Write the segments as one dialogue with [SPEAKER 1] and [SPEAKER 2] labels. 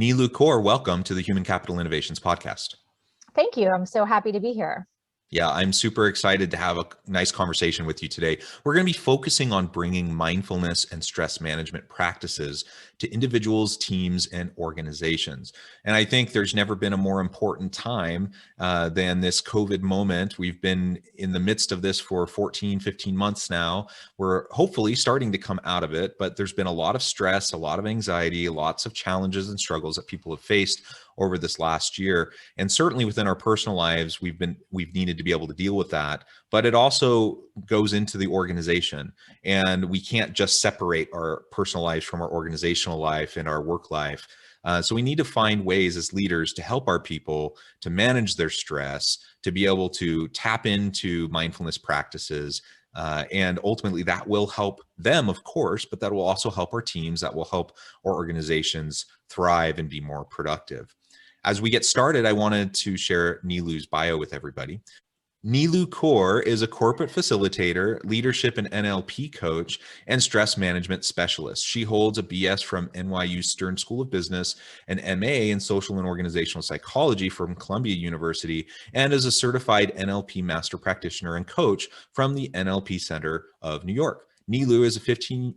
[SPEAKER 1] Neelu, Kaur, welcome to the Human Capital Innovations podcast.
[SPEAKER 2] Thank you. I'm so happy to be here.
[SPEAKER 1] Yeah, I'm super excited to have a nice conversation with you today. We're going to be focusing on bringing mindfulness and stress management practices to individuals, teams, and organizations. And I think there's never been a more important time than this COVID moment. We've been in the midst of this for 14, 15 months now. We're hopefully starting to come out of it, but there's been a lot of stress, a lot of anxiety, lots of challenges and struggles that people have faced over this last year. And certainly within our personal lives, we've needed to be able to deal with that, but it also goes into the organization, and we can't just separate our personal lives from our organizational life and our work life. So we need to find ways as leaders to help our people to manage their stress, to be able to tap into mindfulness practices. And ultimately that will help them, of course, but that will also help our teams, that will help our organizations thrive and be more productive. As we get started, I wanted to share Neelu's bio with everybody. Neelu Kaur is a corporate facilitator, leadership and NLP coach, and stress management specialist. She holds a BS from NYU Stern School of Business, an MA in social and organizational psychology from Columbia University, and is a certified NLP master practitioner and coach from the NLP Center of New York. Neelu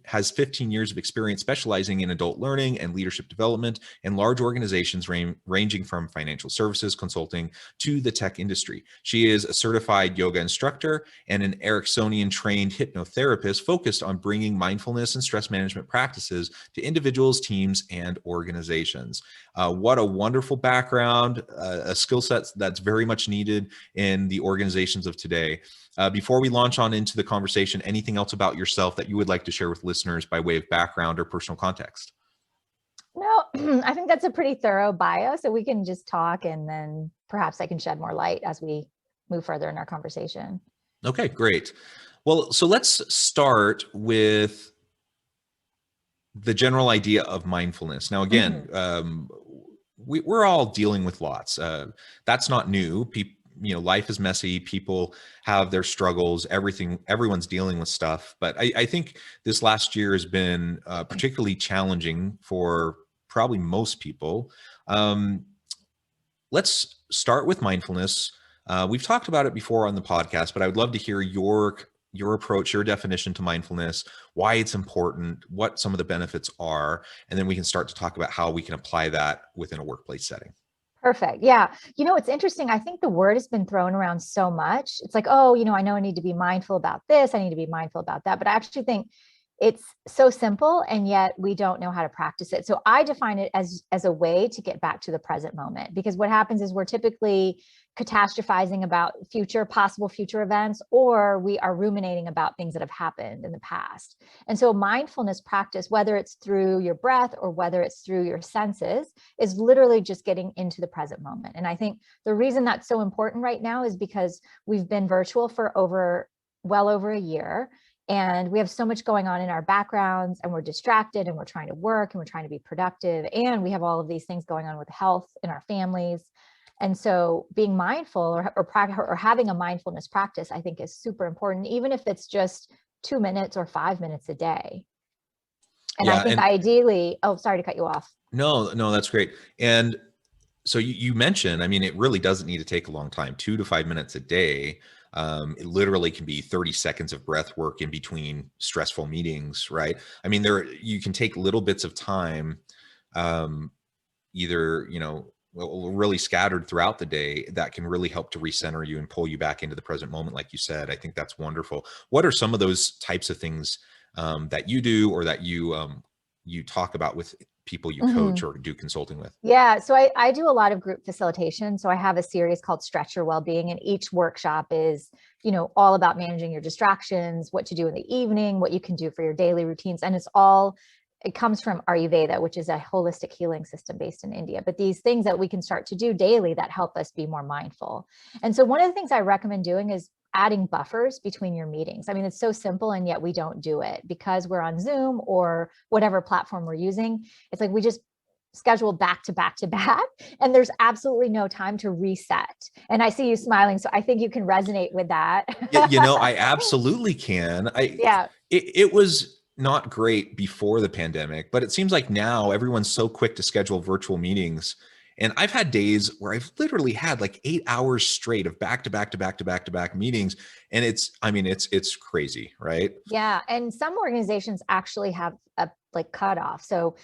[SPEAKER 1] has 15 years of experience specializing in adult learning and leadership development in large organizations ranging from financial services, consulting to the tech industry. She is a certified yoga instructor and an Ericksonian trained hypnotherapist focused on bringing mindfulness and stress management practices to individuals, teams, and organizations. What a wonderful background, a skill set that's very much needed in the organizations of today. Before we launch on into the conversation, anything else about yourself that you would like to share with listeners by way of background or personal context?
[SPEAKER 2] No, I think that's a pretty thorough bio, so we can just talk and then perhaps I can shed more light as we move further in our conversation.
[SPEAKER 1] Okay, great. Well, so let's start with the general idea of mindfulness. Now, again, we're all dealing with lots. That's not new. Life is messy. People have their struggles. Everyone's dealing with stuff. But I think this last year has been particularly challenging for probably most people. Let's start with mindfulness. We've talked about it before on the podcast, but I would love to hear your approach, your definition to mindfulness, why it's important, what some of the benefits are, and then we can start to talk about how we can apply that within a workplace setting.
[SPEAKER 2] Perfect. Yeah. It's interesting. I think the word has been thrown around so much. It's like, oh, I know I need to be mindful about this. I need to be mindful about that. But I actually think it's so simple, and yet we don't know how to practice it. So I define it as a way to get back to the present moment, because what happens is we're typically catastrophizing about possible future events, or we are ruminating about things that have happened in the past. And so mindfulness practice, whether it's through your breath or whether it's through your senses, is literally just getting into the present moment. And I think the reason that's so important right now is because we've been virtual for well over a year. And we have so much going on in our backgrounds, and we're distracted, and we're trying to work, and we're trying to be productive. And we have all of these things going on with health in our families. And so being mindful or having a mindfulness practice, I think, is super important, even if it's just 2 minutes or 5 minutes a day. And I think ideally, sorry to cut you off.
[SPEAKER 1] No, that's great. And so you mentioned, it really doesn't need to take a long time, 2 to 5 minutes a day. It literally can be 30 seconds of breath work in between stressful meetings, right? You can take little bits of time, either, really scattered throughout the day, that can really help to recenter you and pull you back into the present moment, like you said. I think that's wonderful. What are some of those types of things that you do, or that you talk about with people you coach or do consulting with?
[SPEAKER 2] Yeah, so I do a lot of group facilitation. So I have a series called Stretch Your Wellbeing, and each workshop is, all about managing your distractions, what to do in the evening, what you can do for your daily routines. And it comes from Ayurveda, which is a holistic healing system based in India. But these things that we can start to do daily that help us be more mindful. And so one of the things I recommend doing is adding buffers between your meetings. It's so simple, and yet we don't do it because we're on Zoom or whatever platform we're using. It's like we just schedule back to back to back, and there's absolutely no time to reset. And I see you smiling, so I think you can resonate with that.
[SPEAKER 1] I absolutely can. It was not great before the pandemic, but it seems like now everyone's so quick to schedule virtual meetings. And I've had days where I've literally had like 8 hours straight of back to back to back to back to back meetings. And it's crazy, right?
[SPEAKER 2] Yeah, and some organizations actually have a like cutoff. So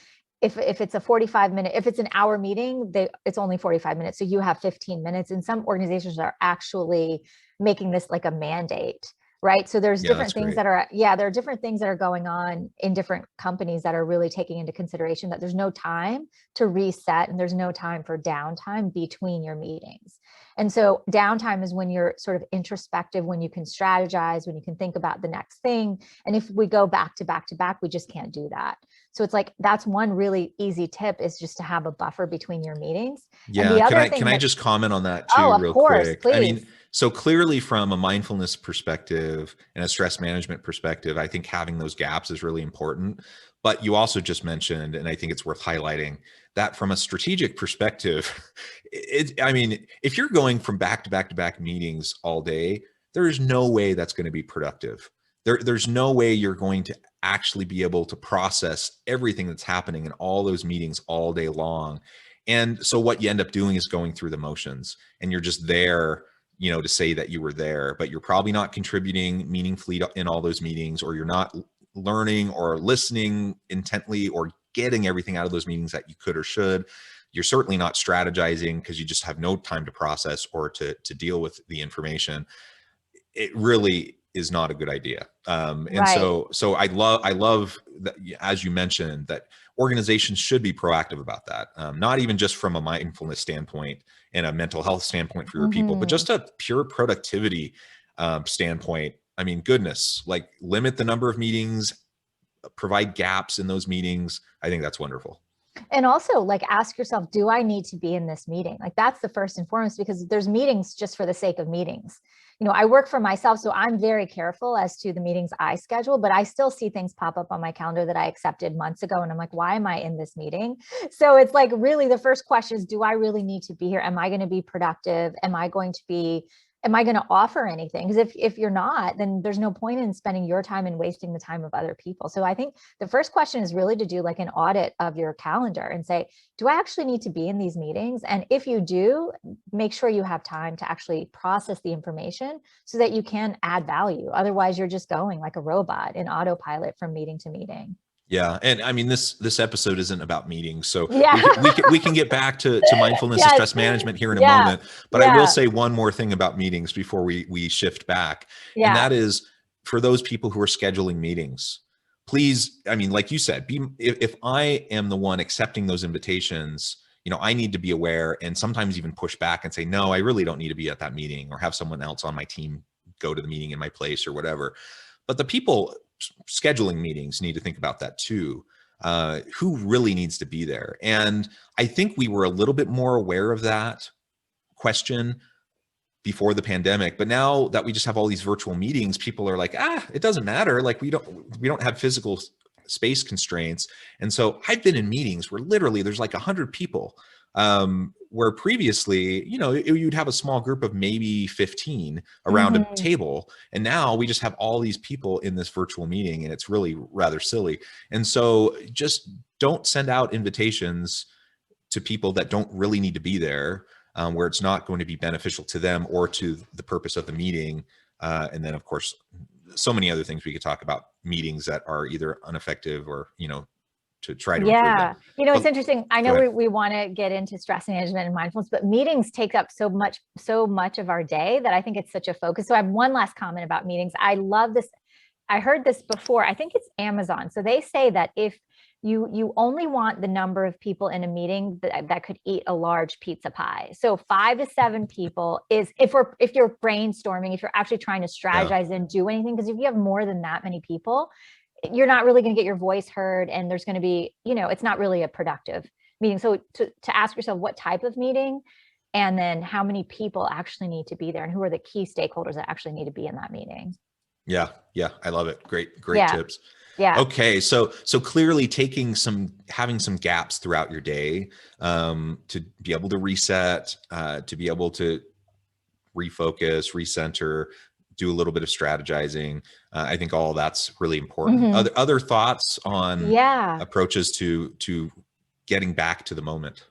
[SPEAKER 2] if it's a 45 minute, if it's an hour meeting, it's only 45 minutes. So you have 15 minutes. And some organizations are actually making this like a mandate, right? So there's
[SPEAKER 1] Yeah,
[SPEAKER 2] different
[SPEAKER 1] that's
[SPEAKER 2] things
[SPEAKER 1] great.
[SPEAKER 2] that are, yeah, there are different things that are going on in different companies that are really taking into consideration that there's no time to reset and there's no time for downtime between your meetings. And so downtime is when you're sort of introspective, when you can strategize, when you can think about the next thing. And if we go back to back to back, we just can't do that. So it's like, that's one really easy tip, is just to have a buffer between your meetings. And
[SPEAKER 1] Yeah,
[SPEAKER 2] the
[SPEAKER 1] can
[SPEAKER 2] other
[SPEAKER 1] I
[SPEAKER 2] thing
[SPEAKER 1] can I
[SPEAKER 2] that,
[SPEAKER 1] just comment on that
[SPEAKER 2] oh,
[SPEAKER 1] too
[SPEAKER 2] of
[SPEAKER 1] real
[SPEAKER 2] course,
[SPEAKER 1] quick? I
[SPEAKER 2] please.
[SPEAKER 1] mean, so clearly from a mindfulness perspective and a stress management perspective, I think having those gaps is really important. But you also just mentioned, and I think it's worth highlighting, that from a strategic perspective, I mean, if you're going from back to back to back meetings all day, there is no way that's going to be productive. There's no way you're going to actually be able to process everything that's happening in all those meetings all day long. And so what you end up doing is going through the motions, and you're just there, to say that you were there, but you're probably not contributing meaningfully in all those meetings, or you're not learning or listening intently or getting everything out of those meetings that you could or should. You're certainly not strategizing because you just have no time to process or to deal with the information. It really is not a good idea. And
[SPEAKER 2] Right.
[SPEAKER 1] so I love that, as you mentioned, that organizations should be proactive about that. Not even just from a mindfulness standpoint and a mental health standpoint for your people, but
[SPEAKER 2] Mhm.
[SPEAKER 1] just a pure productivity standpoint. I mean, goodness, like limit the number of meetings, provide gaps in those meetings. I think that's wonderful.
[SPEAKER 2] And also, like, ask yourself, do I need to be in this meeting? Like, that's the first and foremost, because there's meetings just for the sake of meetings. I work for myself, so I'm very careful as to the meetings I schedule, but I still see things pop up on my calendar that I accepted months ago. And I'm like, why am I in this meeting? So it's like, really, the first question is, do I really need to be here? Am I going to be productive? Am I going to offer anything? Because if you're not, then there's no point in spending your time and wasting the time of other people. So I think the first question is really to do like an audit of your calendar and say, do I actually need to be in these meetings? And if you do, make sure you have time to actually process the information so that you can add value. Otherwise, you're just going like a robot in autopilot from meeting to meeting.
[SPEAKER 1] Yeah, and I mean, this episode isn't about meetings, so
[SPEAKER 2] Yeah.
[SPEAKER 1] we can get back to mindfulness and
[SPEAKER 2] Yes.
[SPEAKER 1] stress management here in a
[SPEAKER 2] Yeah.
[SPEAKER 1] moment. But I will
[SPEAKER 2] Yeah.
[SPEAKER 1] say one more thing about meetings before we shift back, and
[SPEAKER 2] Yeah.
[SPEAKER 1] that is, for those people who are scheduling meetings, please, I mean, like you said, if I am the one accepting those invitations, I need to be aware and sometimes even push back and say, no, I really don't need to be at that meeting, or have someone else on my team go to the meeting in my place or whatever. But the people scheduling meetings need to think about that too. Who really needs to be there? And I think we were a little bit more aware of that question before the pandemic, but now that we just have all these virtual meetings, people are like, it doesn't matter. Like we don't have physical space constraints. And so I've been in meetings where literally there's like 100 people, where previously, you'd have a small group of maybe 15 around a
[SPEAKER 2] Hmm.
[SPEAKER 1] table. And now we just have all these people in this virtual meeting, and it's really rather silly. And so just don't send out invitations to people that don't really need to be there, where it's not going to be beneficial to them or to the purpose of the meeting. And then, of course, so many other things we could talk about meetings that are either ineffective or, to try to improve them.
[SPEAKER 2] Yeah. It's
[SPEAKER 1] But
[SPEAKER 2] interesting. I
[SPEAKER 1] go
[SPEAKER 2] know
[SPEAKER 1] ahead.
[SPEAKER 2] we want to get into stress management and mindfulness, but meetings take up so much of our day that I think it's such a focus. So I have one last comment about meetings. I love this. I heard this before. I think it's Amazon. So they say that if you only want the number of people in a meeting that could eat a large pizza pie. So 5 to 7 people is if you're brainstorming, if you're actually trying to
[SPEAKER 1] Yeah.
[SPEAKER 2] strategize and do anything, because if you have more than that many people, you're not really going to get your voice heard, and there's going to be, it's not really a productive meeting. So to ask yourself what type of meeting, and then how many people actually need to be there, and who are the key stakeholders that actually need to be in that meeting.
[SPEAKER 1] Yeah. Yeah. I love it. Great
[SPEAKER 2] Yeah.
[SPEAKER 1] tips.
[SPEAKER 2] Yeah.
[SPEAKER 1] Okay, so clearly having some gaps throughout your day, to be able to reset, to be able to refocus, recenter, do a little bit of strategizing. I think all that's really important. Other thoughts on approaches to getting back to the moment?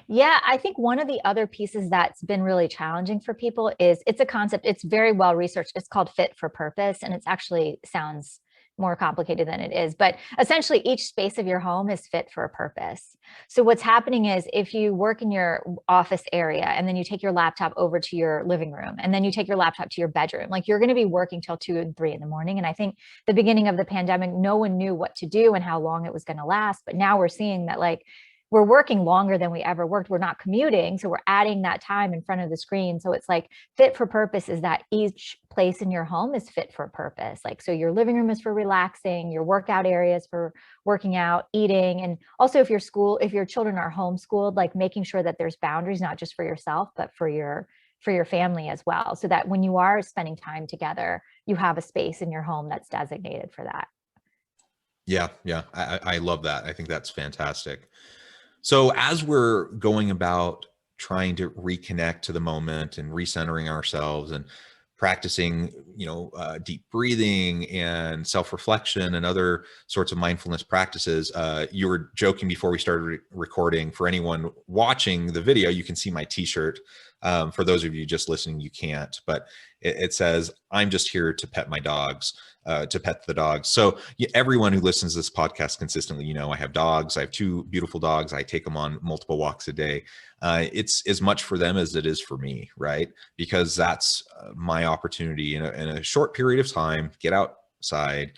[SPEAKER 2] Yeah, I think one of the other pieces that's been really challenging for people is it's a concept, it's very well researched. It's called fit for purpose, and it's actually sounds more complicated than it is. But essentially, each space of your home is fit for a purpose. So what's happening is if you work in your office area and then you take your laptop over to your living room and then you take your laptop to your bedroom, like you're going to be working till 2 and 3 in the morning. And I think the beginning of the pandemic, no one knew what to do and how long it was going to last. But now we're seeing that like we're working longer than we ever worked. We're not commuting. So we're adding that time in front of the screen. So it's like fit for purpose is that each place in your home is fit for purpose. Like, so your living room is for relaxing, your workout areas for working out, eating. And also if your children are homeschooled, like making sure that there's boundaries, not just for yourself, but for your family as well. So that when you are spending time together, you have a space in your home that's designated for that.
[SPEAKER 1] Yeah. I love that. I think that's fantastic. So as we're going about trying to reconnect to the moment and recentering ourselves and practicing, deep breathing and self-reflection and other sorts of mindfulness practices, you were joking before we started recording. For anyone watching the video, you can see my t-shirt. For those of you just listening, you can't, but it says, "I'm just here to pet my dogs." To pet the dogs. So everyone who listens to this podcast consistently, I have dogs. I have 2 beautiful dogs. I take them on multiple walks a day. It's as much for them as it is for me, right? Because that's my opportunity in a short period of time, get outside,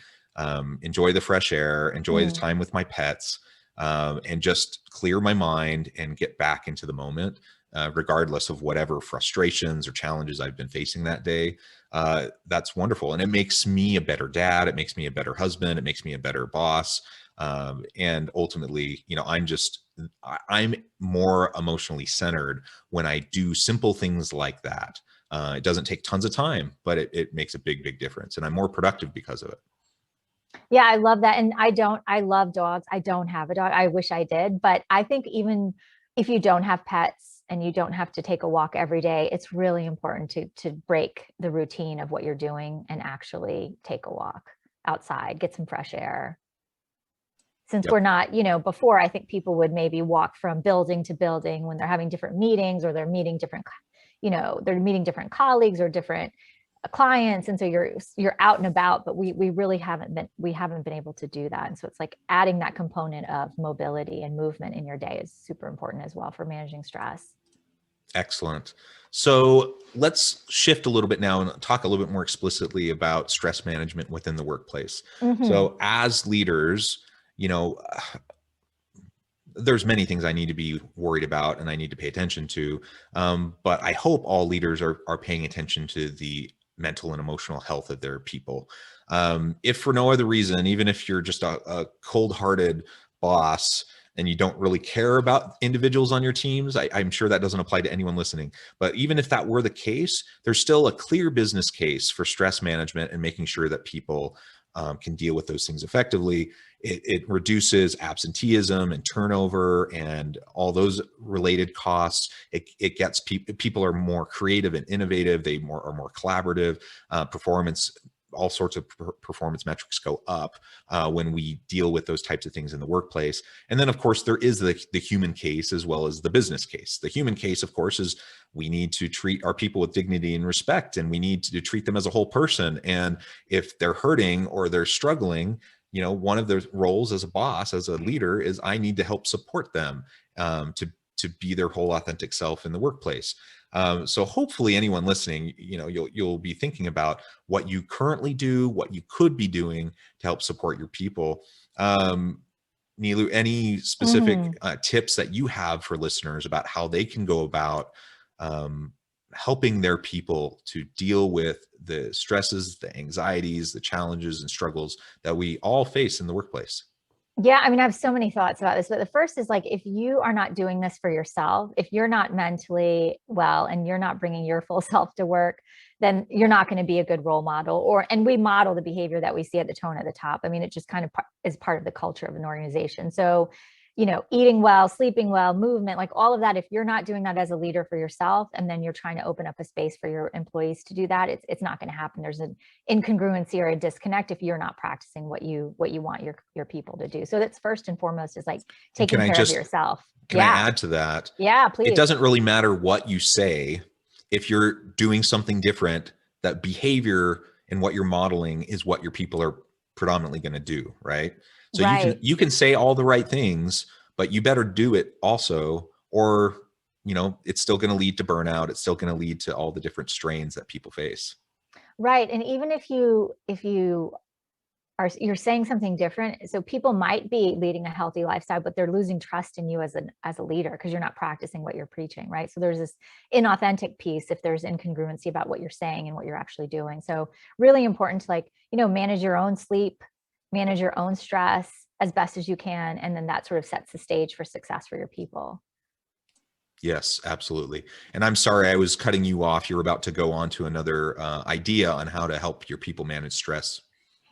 [SPEAKER 1] enjoy the fresh air, enjoy the time with my pets, and just clear my mind and get back into the moment. Regardless of whatever frustrations or challenges I've been facing that day. That's wonderful. And it makes me a better dad. It makes me a better husband. It makes me a better boss. And ultimately, I'm more emotionally centered when I do simple things like that. It doesn't take tons of time, but it makes a big, big difference. And I'm more productive because of it.
[SPEAKER 2] Yeah, I love that. And I love dogs. I don't have a dog. I wish I did. But I think even if you don't have pets and you don't have to take a walk every day, it's really important to break the routine of what you're doing and actually take a walk outside, get some fresh air. Since we're not, before I think people would maybe walk from building to building when they're having different meetings or they're meeting different, they're meeting different colleagues or different clients, and so you're out and about, but we really haven't been able to do that. And so it's like adding that component of mobility and movement in your day is super important as well for managing stress.
[SPEAKER 1] Excellent. So let's shift a little bit now and talk a little bit more explicitly about stress management within the workplace. So as leaders, there's many things I need to be worried about and I need to pay attention to. But I hope all leaders are paying attention to the mental and emotional health of their people. If for no other reason, even if you're just a cold-hearted boss and you don't really care about individuals on your teams, I'm sure that doesn't apply to anyone listening. But even if that were the case, there's still a clear business case for stress management and making sure that people can deal with those things effectively. It reduces absenteeism and turnover and all those related costs. It gets people are more creative and innovative. They are more collaborative. Performance, all sorts of performance metrics go up when we deal with those types of things in the workplace. And then, of course, there is the human case as well as the business case. The human case, of course, is we need to treat our people with dignity and respect, and we need to treat them as a whole person. And if they're hurting or they're struggling, one of the roles as a boss, as a leader, is I need to help support them to be their whole authentic self in the workplace. So hopefully anyone listening, you'll be thinking about what you currently do, what you could be doing to help support your people. Neelu, any specific tips that you have for listeners about how they can go about helping their people to deal with the stresses, the anxieties, the challenges and struggles that we all face in the workplace?
[SPEAKER 2] Yeah, I mean, I have so many thoughts about this, but the first is like, if you are not doing this for yourself, if you're not mentally well and you're not bringing your full self to work, then you're not going to be a good role model. And we model the behavior that we see at the tone at the top. I mean, it just kind of is part of the culture of an organization. So, eating well, sleeping well, movement, like all of that. If you're not doing that as a leader for yourself, and then you're trying to open up a space for your employees to do that, it's not going to happen. There's an incongruency or a disconnect if you're not practicing what you want your people to do. So that's first and foremost is like taking care of yourself.
[SPEAKER 1] Can I add to that?
[SPEAKER 2] Yeah, please.
[SPEAKER 1] It doesn't really matter what you say. If you're doing something different, that behavior and what you're modeling is what your people are predominantly going to do, right? So you can say all the right things, but you better do it also, or it's still going to lead to burnout. It's still going to lead to all the different strains that people face.
[SPEAKER 2] Right. And even if you're saying something different, so people might be leading a healthy lifestyle, but they're losing trust in you as a leader because you're not practicing what you're preaching, right? So there's this inauthentic piece if there's incongruency about what you're saying and what you're actually doing. So really important to manage your own sleep, manage your own stress as best as you can, and then that sort of sets the stage for success for your people.
[SPEAKER 1] Yes, absolutely. And I'm sorry, I was cutting you off. You're about to go on to another idea on how to help your people manage stress.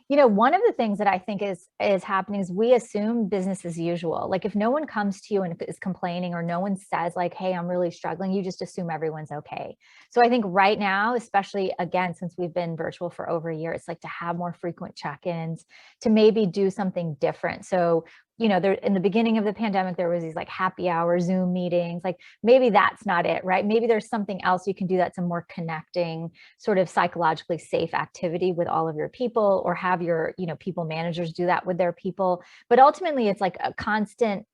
[SPEAKER 2] One of the things that I think is happening is we assume business as usual. Like if no one comes to you and is complaining, or no one says like, hey, I'm really struggling, you just assume everyone's okay. So I think right now, especially again, since we've been virtual for over a year, it's like to have more frequent check-ins, to maybe do something different. So there in the beginning of the pandemic, there was these like happy hour Zoom meetings. Like maybe that's not it, right? Maybe there's something else you can do that's a more connecting, sort of psychologically safe activity with all of your people, or have your, people managers do that with their people. But ultimately, it's like a constant,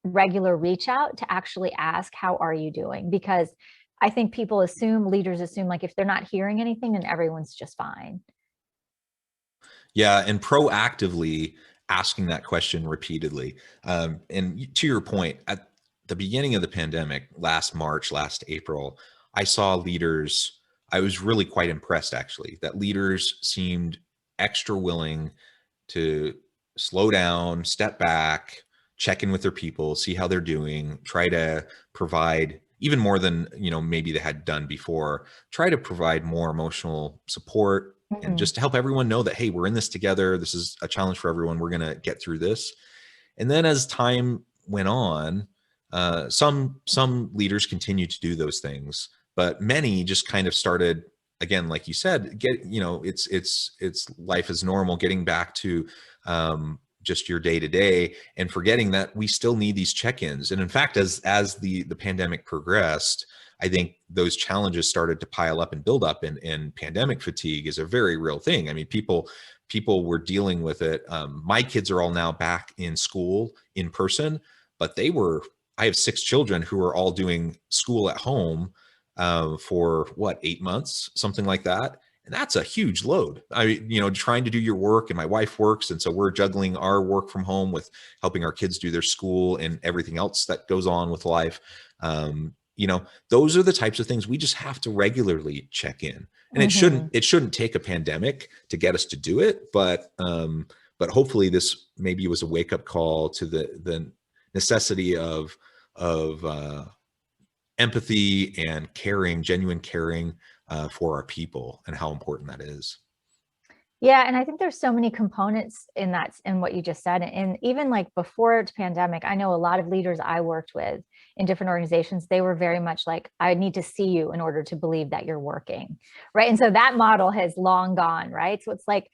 [SPEAKER 2] regular reach out to actually ask, how are you doing? Because I think leaders assume like if they're not hearing anything, then everyone's just fine.
[SPEAKER 1] Yeah, and proactively asking that question repeatedly. And to your point, at the beginning of the pandemic, last March, last April, I saw leaders, I was really quite impressed actually, that leaders seemed extra willing to slow down, step back, check in with their people, see how they're doing, try to provide even more than, maybe they had done before, try to provide more emotional support, and just to help everyone know that, hey, we're in this together. This is a challenge for everyone. We're going to get through this. And then as time went on, some leaders continued to do those things, but many just kind of started, again, like you said, it's life as normal, getting back to just your day to day, and forgetting that we still need these check-ins. And in fact, as the pandemic progressed, I think those challenges started to pile up and build up, and pandemic fatigue is a very real thing. I mean, people were dealing with it. My kids are all now back in school in person, but I have 6 children who are all doing school at home for 8 months, something like that. And that's a huge load. Trying to do your work, and my wife works. And so we're juggling our work from home with helping our kids do their school and everything else that goes on with life. Those are the types of things we just have to regularly check in. And it shouldn't take a pandemic to get us to do it. But hopefully this maybe was a wake up call to the necessity of empathy and caring, genuine caring for our people, and how important that is.
[SPEAKER 2] Yeah. And I think there's so many components in that, in what you just said. And even like before the pandemic, I know a lot of leaders I worked with in different organizations, they were very much like, I need to see you in order to believe that you're working. Right. And so that model has long gone. Right. So it's like,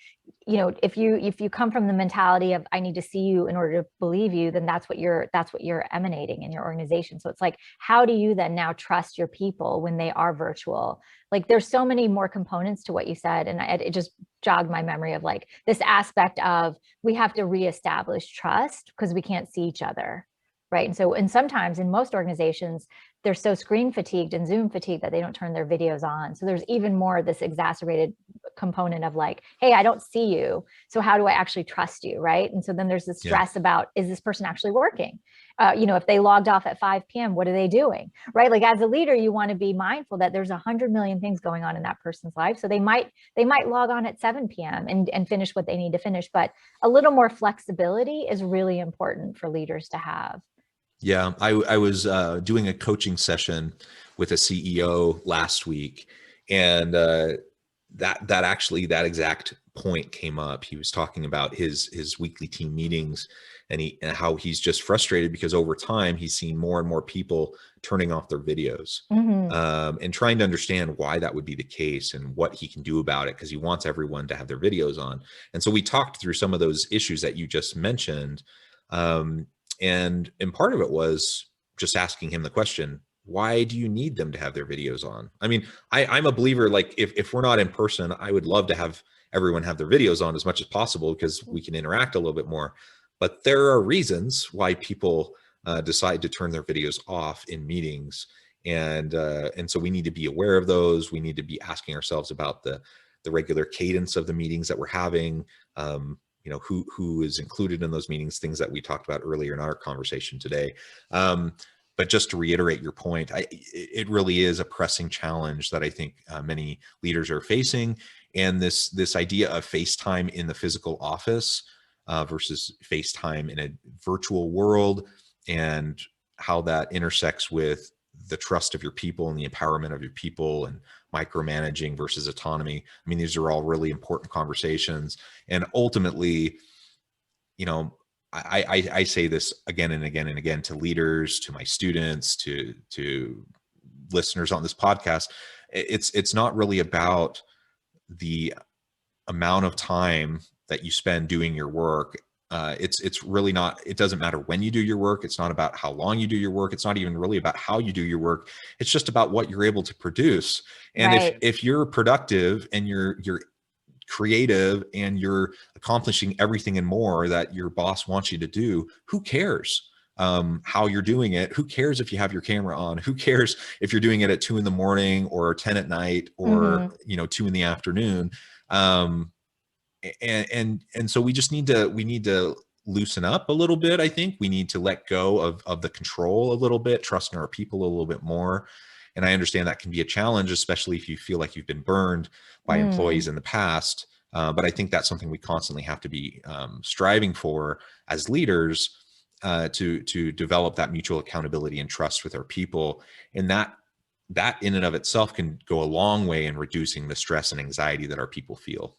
[SPEAKER 2] if you come from the mentality of, I need to see you in order to believe you, then that's what you're emanating in your organization. So it's like, how do you then now trust your people when they are virtual? Like there's so many more components to what you said. And it just jogged my memory of like this aspect of, we have to reestablish trust because we can't see each other. Right. And sometimes in most organizations, they're so screen fatigued and Zoom fatigued that they don't turn their videos on. So there's even more this exacerbated component of like, hey, I don't see you. So how do I actually trust you? Right. And so then there's this stress about, is this person actually working? If they logged off at 5 p.m., what are they doing? Right. Like as a leader, you want to be mindful that there's 100 million things going on in that person's life. So they might log on at 7 p.m. and finish what they need to finish. But a little more flexibility is really important for leaders to have.
[SPEAKER 1] Yeah, I was doing a coaching session with a CEO last week, and that exact point came up. He was talking about his weekly team meetings, and how he's just frustrated because over time he's seen more and more people turning off their videos, and trying to understand why that would be the case and what he can do about it, because he wants everyone to have their videos on. And so we talked through some of those issues that you just mentioned, and part of it was just asking him the question, why do you need them to have their videos on? I mean, I'm a believer, like if we're not in person, I would love to have everyone have their videos on as much as possible because we can interact a little bit more. But there are reasons why people decide to turn their videos off in meetings. And so we need to be aware of those. We need to be asking ourselves about the regular cadence of the meetings that we're having. You know, who is included in those meetings, things that we talked about earlier in our conversation today. But just to reiterate your point, it really is a pressing challenge that I think many leaders are facing. And this idea of FaceTime in the physical office versus FaceTime in a virtual world, and how that intersects with the trust of your people and the empowerment of your people, and micromanaging versus autonomy. I mean, these are all really important conversations. And ultimately, you know, I say this again and again and again to leaders, to my students, to listeners on this podcast. It's not really about the amount of time that you spend doing your work. It's really not, it doesn't matter when you do your work. It's not about how long you do your work. It's not even really about how you do your work. It's just about what you're able to produce. And
[SPEAKER 2] Right.
[SPEAKER 1] if you're productive and you're creative and you're accomplishing everything and more that your boss wants you to do, who cares how you're doing it? Who cares if you have your camera on? Who cares if you're doing it at 2 a.m. or 10 at night, or 2 p.m. And so we need to loosen up a little bit. I think we need to let go of the control a little bit, trust in our people a little bit more. And I understand that can be a challenge, especially if you feel like you've been burned by employees in the past. But I think that's something we constantly have to be striving for as leaders, to develop that mutual accountability and trust with our people. And that in and of itself can go a long way in reducing the stress and anxiety that our people feel.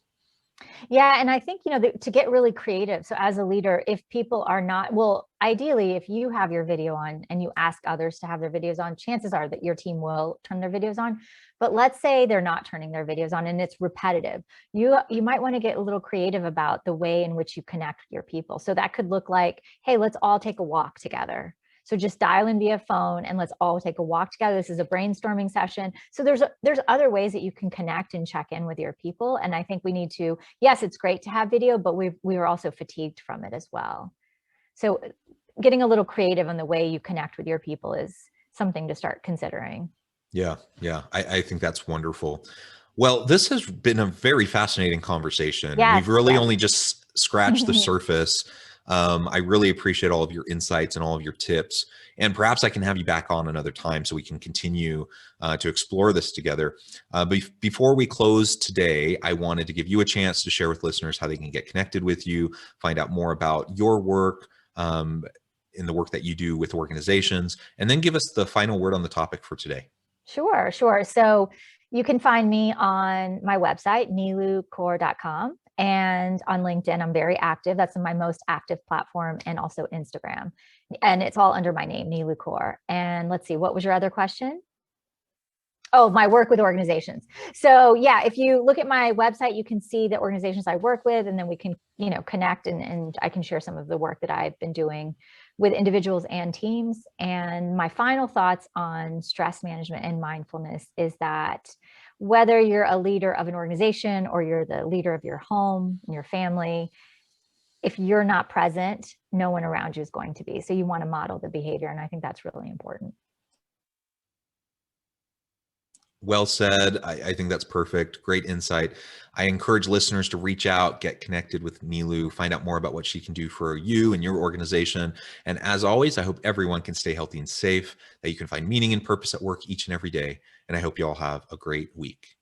[SPEAKER 2] Yeah. And I think, to get really creative. So as a leader, if people are not, well, ideally, if you have your video on and you ask others to have their videos on, chances are that your team will turn their videos on. But let's say they're not turning their videos on and it's repetitive. You might want to get a little creative about the way in which you connect with your people. So that could look like, hey, let's all take a walk together. So just dial in via phone and let's all take a walk together. This is a brainstorming session. So there's other ways that you can connect and check in with your people. And I think we need to, yes, it's great to have video, but we are also fatigued from it as well. So getting a little creative on the way you connect with your people is something to start considering.
[SPEAKER 1] Yeah. I think that's wonderful. Well, this has been a very fascinating conversation.
[SPEAKER 2] Yes,
[SPEAKER 1] We've really
[SPEAKER 2] yes.
[SPEAKER 1] only just scratched the surface. I really appreciate all of your insights and all of your tips. And perhaps I can have you back on another time so we can continue to explore this together. Before we close today, I wanted to give you a chance to share with listeners how they can get connected with you, find out more about your work, in the work that you do with organizations, and then give us the final word on the topic for today.
[SPEAKER 2] Sure. So you can find me on my website, neelukaur.com. And on LinkedIn, I'm very active. That's my most active platform, and also Instagram. And it's all under my name, Neelu Kaur. And let's see, what was your other question? Oh, my work with organizations. So yeah, if you look at my website, you can see the organizations I work with, and then we can, connect, and I can share some of the work that I've been doing with individuals and teams. And my final thoughts on stress management and mindfulness is that whether you're a leader of an organization or you're the leader of your home and your family, if you're not present, no one around you is going to be. So you want to model the behavior. And I think that's really important.
[SPEAKER 1] Well said. I think that's perfect. Great insight. I encourage listeners to reach out, get connected with Neelu, find out more about what she can do for you and your organization. And as always, I hope everyone can stay healthy and safe, that you can find meaning and purpose at work each and every day. And I hope you all have a great week.